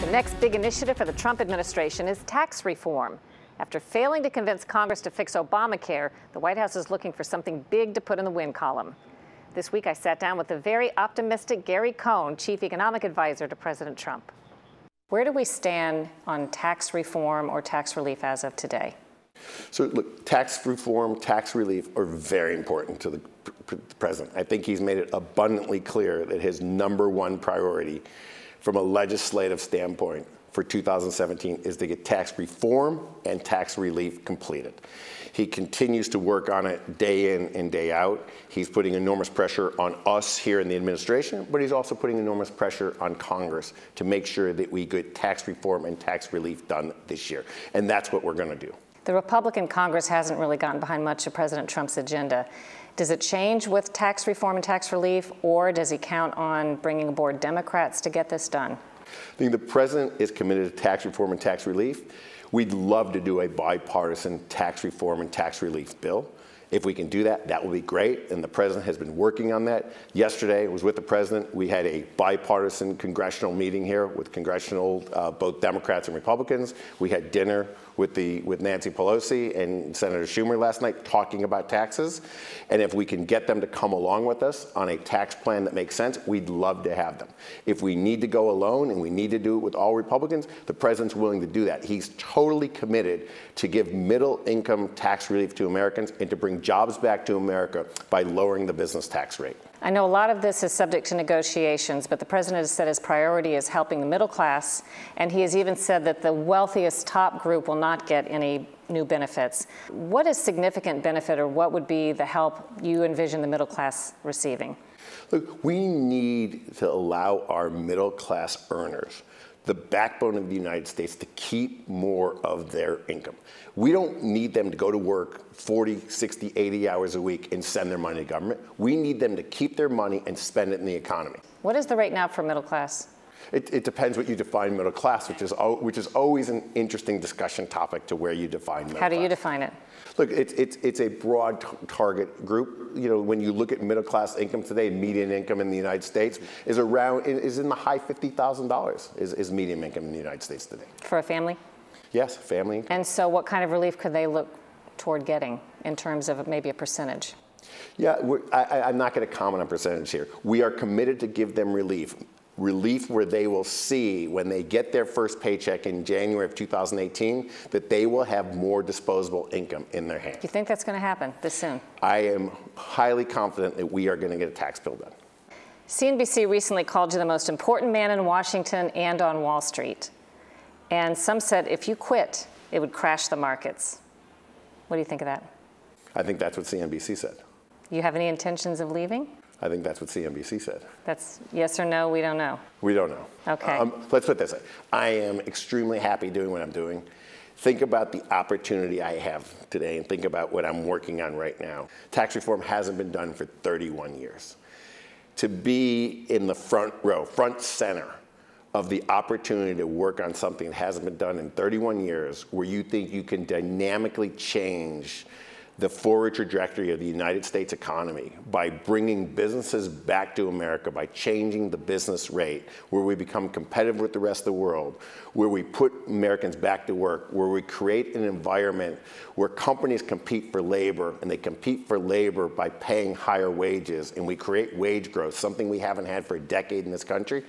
The next big initiative for the Trump administration is tax reform. After failing to convince Congress to fix Obamacare, the White House is looking for something big to put in the win column. This week, I sat down with the very optimistic Gary Cohn, chief economic advisor to President Trump. Where do we stand on tax reform or tax relief as of today? So look, tax reform, tax relief are very important to the president. I think he's made it abundantly clear that his #1 priority from a legislative standpoint for 2017 is to get tax reform and tax relief completed. He continues to work on it day in and day out. He's putting enormous pressure on us here in the administration, but he's also putting enormous pressure on Congress to make sure that we get tax reform and tax relief done this year. And that's what we're going to do. The Republican Congress hasn't really gotten behind much of President Trump's agenda. Does it change with tax reform and tax relief, or does he count on bringing aboard Democrats to get this done? I think the president is committed to tax reform and tax relief. We'd love to do a bipartisan tax reform and tax relief bill. If we can do that, that will be great, and the president has been working on that. Yesterday, I was with the president. We had a bipartisan congressional meeting here with both Democrats and Republicans. We had dinner with Nancy Pelosi and Senator Schumer last night talking about taxes. And if we can get them to come along with us on a tax plan that makes sense, we'd love to have them. If we need to go alone and we need to do it with all Republicans, the president's willing to do that. He's totally committed to give middle-income tax relief to Americans and to bring jobs back to America by lowering the business tax rate. I know a lot of this is subject to negotiations, but the president has said his priority is helping the middle class, and he has even said that the wealthiest top group will not get any new benefits. What is significant benefit, or what would be the help you envision the middle class receiving? Look, we need to allow our middle class earners, the backbone of the United States, to keep more of their income. We don't need them to go to work 40, 60, 80 hours a week and send their money to government. We need them to keep their money and spend it in the economy. What is the rate now for middle class? It depends what you define middle class, which is always an interesting discussion topic to where you define middle class. How do you define it? Look, it's a broad target group. You know, when you look at middle class income today, median income in the United States is in the high $50,000 is median income in the United States today. For a family? Yes, family income. And so what kind of relief could they look toward getting in terms of maybe a percentage? Yeah, I'm not going to comment on percentage here. We are committed to give them relief where they will see when they get their first paycheck in January of 2018 that they will have more disposable income in their hand. Do you think that's going to happen this soon? I am highly confident that we are going to get a tax bill done. CNBC recently called you the most important man in Washington and on Wall Street. And some said if you quit, it would crash the markets. What do you think of that? I think that's what CNBC said. You have any intentions of leaving? I think that's what CNBC said. That's yes or no, we don't know. We don't know. Okay. Let's put it this way. I am extremely happy doing what I'm doing. Think about the opportunity I have today and think about what I'm working on right now. Tax reform hasn't been done for 31 years. To be in the front row, front center of the opportunity to work on something that hasn't been done in 31 years, where you think you can dynamically change the forward trajectory of the United States economy by bringing businesses back to America, by changing the business rate, where we become competitive with the rest of the world, where we put Americans back to work, where we create an environment where companies compete for labor, and they compete for labor by paying higher wages, and we create wage growth, something we haven't had for a decade in this country.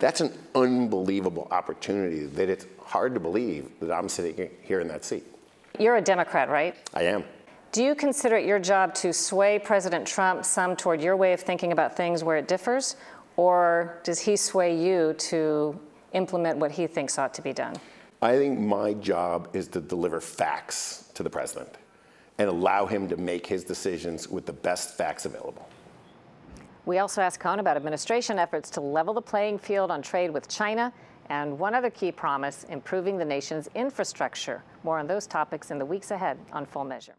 That's an unbelievable opportunity that it's hard to believe that I'm sitting here in that seat. You're a Democrat, right? I am. Do you consider it your job to sway President Trump some toward your way of thinking about things where it differs, or does he sway you to implement what he thinks ought to be done? I think my job is to deliver facts to the president and allow him to make his decisions with the best facts available. We also asked Cohn about administration efforts to level the playing field on trade with China, and one other key promise, improving the nation's infrastructure. More on those topics in the weeks ahead on Full Measure.